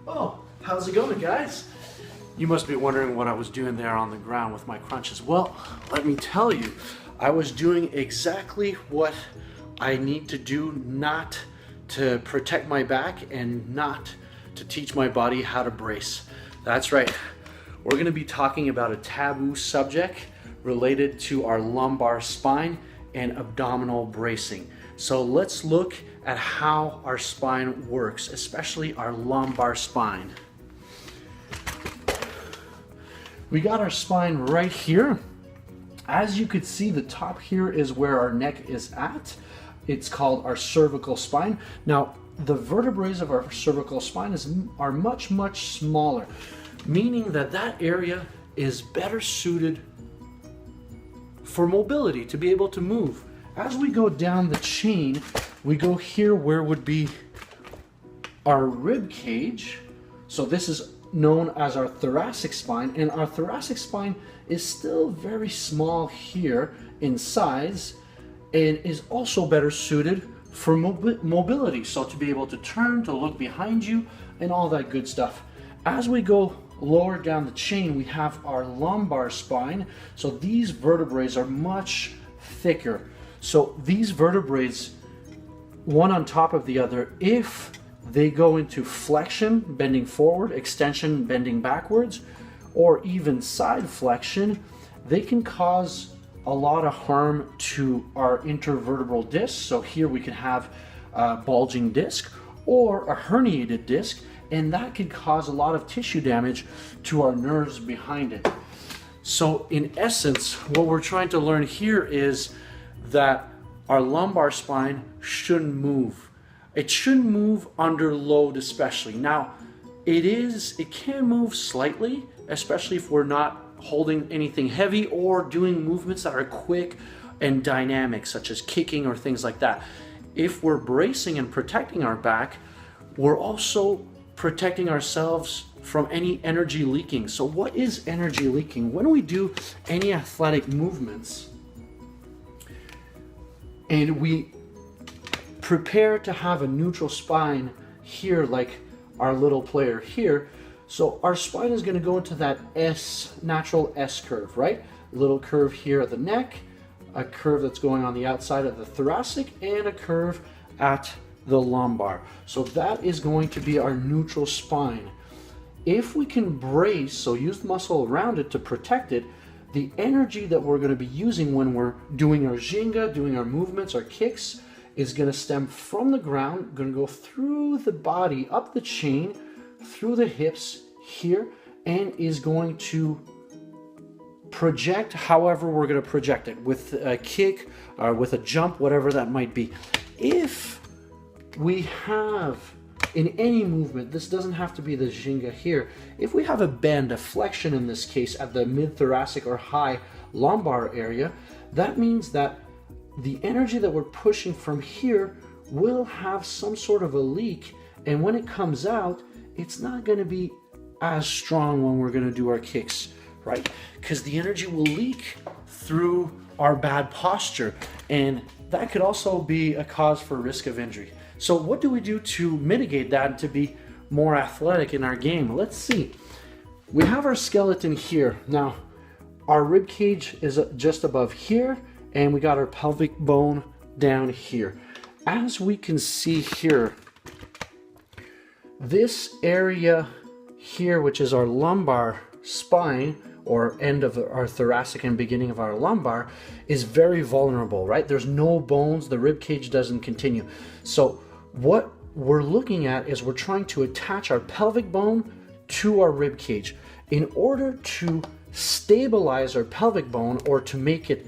Oh, how's it going, guys? You must be wondering what I was doing there on the ground with my crunches. Well, let me tell you, I was doing exactly what I need to do, not to protect my back and not to teach my body how to brace. That's right. We're going to be talking about a taboo subject related to our lumbar spine and abdominal bracing. So let's look at how our spine works, especially our lumbar spine. We got our spine right here. As you could see, the top here is where our neck is at. It's called our cervical spine. Now, the vertebrae of our cervical spine are much, much smaller, meaning that that area is better suited for mobility, to be able to move. As we go down the chain, we go here where would be our rib cage. So this is known as our thoracic spine, and our thoracic spine is still very small here in size and is also better suited for mobility. So to be able to turn, to look behind you, and all that good stuff. As we go lower down the chain, we have our lumbar spine. So these vertebrae are much thicker. So these vertebrae, one on top of the other, if they go into flexion, bending forward, extension, bending backwards, or even side flexion, they can cause a lot of harm to our intervertebral disc. So here we can have a bulging disc or a herniated disc, and that could cause a lot of tissue damage to our nerves behind it. So in essence, what we're trying to learn here is that our lumbar spine shouldn't move. It shouldn't move under load especially. Now, it can move slightly, especially if we're not holding anything heavy or doing movements that are quick and dynamic, such as kicking or things like that. If we're bracing and protecting our back, we're also protecting ourselves from any energy leaking. So what is energy leaking? When we do any athletic movements and we prepare to have a neutral spine here, like our little player here, so our spine is going to go into that natural S curve, right? A little curve here at the neck, a curve that's going on the outside of the thoracic, and a curve at the lumbar. So that is going to be our neutral spine. If we can brace, so use the muscle around it to protect it, the energy that we're going to be using when we're doing our ginga, doing our movements, our kicks, is going to stem from the ground, going to go through the body, up the chain, through the hips here, and is going to project however we're going to project it, with a kick or with a jump, whatever that might be. If we have in any movement, this doesn't have to be the ginga here, if we have a bend, a flexion in this case at the mid-thoracic or high lumbar area, that means that the energy that we're pushing from here will have some sort of a leak, and when it comes out, it's not going to be as strong when we're going to do our kicks, right? Because the energy will leak through our bad posture, and that could also be a cause for risk of injury. So what do we do to mitigate that and to be more athletic in our game? Let's see. We have our skeleton here. Now, our rib cage is just above here, and we got our pelvic bone down here. As we can see here, this area here, which is our lumbar spine, or end of our thoracic and beginning of our lumbar, is very vulnerable, right? There's no bones, the rib cage doesn't continue. So what we're looking at is we're trying to attach our pelvic bone to our rib cage. In order to stabilize our pelvic bone, or to make it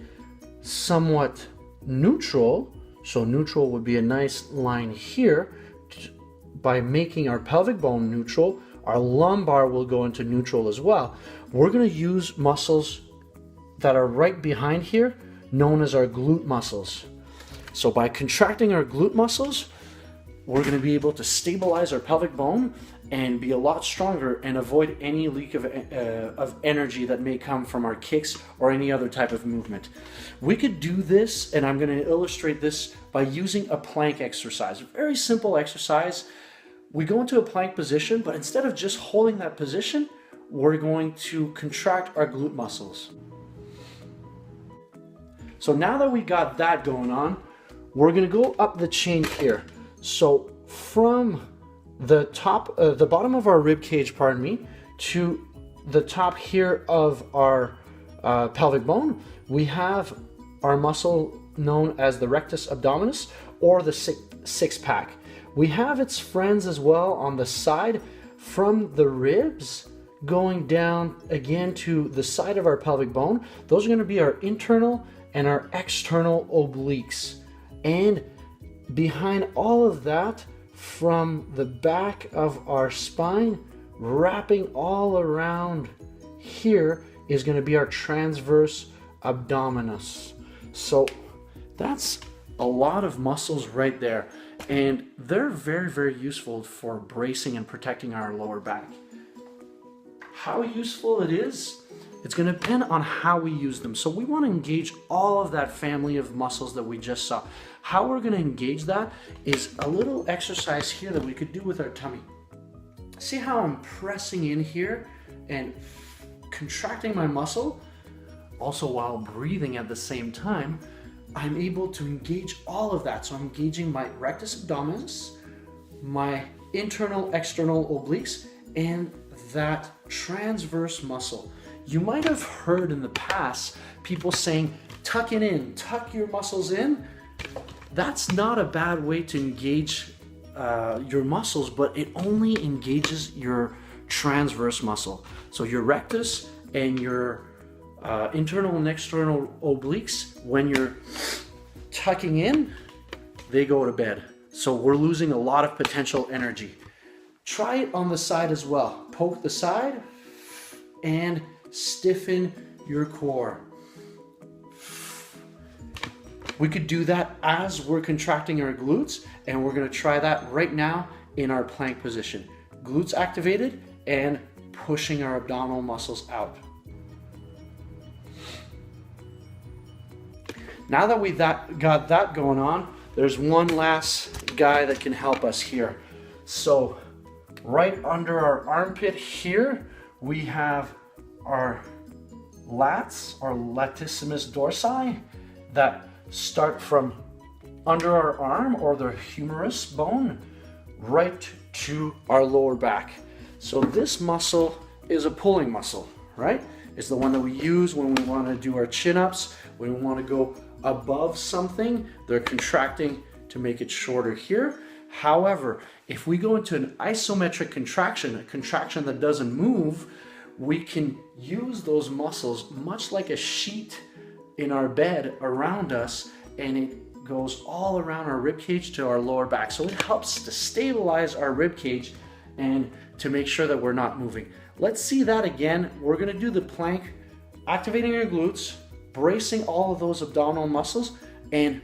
somewhat neutral, so neutral would be a nice line here, by making our pelvic bone neutral, our lumbar will go into neutral as well. We're going to use muscles that are right behind here, known as our glute muscles. So by contracting our glute muscles, we're going to be able to stabilize our pelvic bone and be a lot stronger and avoid any leak of energy that may come from our kicks or any other type of movement. We could do this, and I'm going to illustrate this by using a plank exercise. A very simple exercise we go into a plank position, but instead of just holding that position, we're going to contract our glute muscles. So now that we got that going on, we're gonna go up the chain here. So from the top, the bottom of our rib cage, pardon me, to the top here of our pelvic bone, we have our muscle known as the rectus abdominis, or the six pack. We have its friends as well on the side from the ribs going down again to the side of our pelvic bone. Those are going to be our internal and our external obliques. And behind all of that, from the back of our spine, wrapping all around here, is going to be our transverse abdominis. So that's a lot of muscles right there, and they're very, very useful for bracing and protecting our lower back. How useful it is, it's going to depend on how we use them. So we want to engage all of that family of muscles that we just saw. How we're going to engage that is a little exercise here that we could do with our tummy. See how I'm pressing in here and contracting my muscle, also while breathing at the same time. I'm able to engage all of that. So I'm engaging my rectus abdominis, my internal, external obliques, and that transverse muscle. You might have heard in the past people saying, tuck it in, tuck your muscles in. That's not a bad way to engage your muscles, but it only engages your transverse muscle. So your rectus and your internal and external obliques, when you're tucking in, they go to bed. So we're losing a lot of potential energy. Try it on the side as well. Poke the side and stiffen your core. We could do that as we're contracting our glutes, and we're going to try that right now in our plank position. Glutes activated and pushing our abdominal muscles out. Now that we've got that going on, there's one last guy that can help us here. So right under our armpit here, we have our lats, or latissimus dorsi, that start from under our arm, or the humerus bone, right to our lower back. So this muscle is a pulling muscle, right? It's the one that we use when we want to do our chin-ups, when we want to go above something. They're contracting to make it shorter here. However, if we go into an isometric contraction, a contraction that doesn't move, we can use those muscles much like a sheet in our bed around us, and it goes all around our rib cage to our lower back. So it helps to stabilize our rib cage and to make sure that we're not moving. Let's see that again. We're going to do the plank, activating our glutes, bracing all of those abdominal muscles, and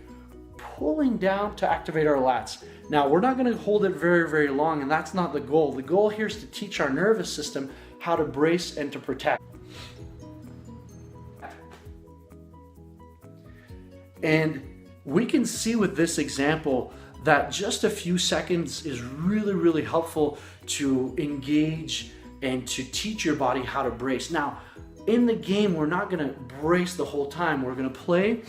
pulling down to activate our lats. Now, we're not going to hold it very, very long, and that's not the goal. The goal here is to teach our nervous system how to brace and to protect. And we can see with this example that just a few seconds is really, really helpful to engage and to teach your body how to brace. Now, in the game, we're not going to brace the whole time. We're going to play,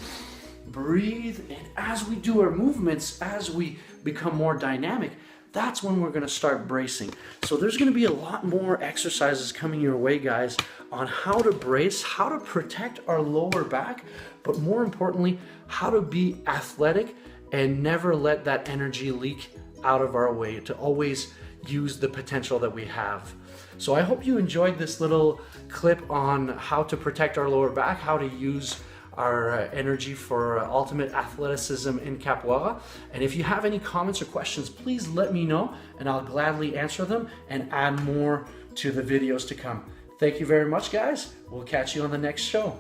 breathe, and as we do our movements, as we become more dynamic, that's when we're going to start bracing. So there's going to be a lot more exercises coming your way, guys, on how to brace, how to protect our lower back, but more importantly, how to be athletic and never let that energy leak out of our way, to always use the potential that we have. So I hope you enjoyed this little clip on how to protect our lower back, how to use our energy for ultimate athleticism in Capoeira. And if you have any comments or questions, please let me know, and I'll gladly answer them and add more to the videos to come. Thank you very much, guys. We'll catch you on the next show.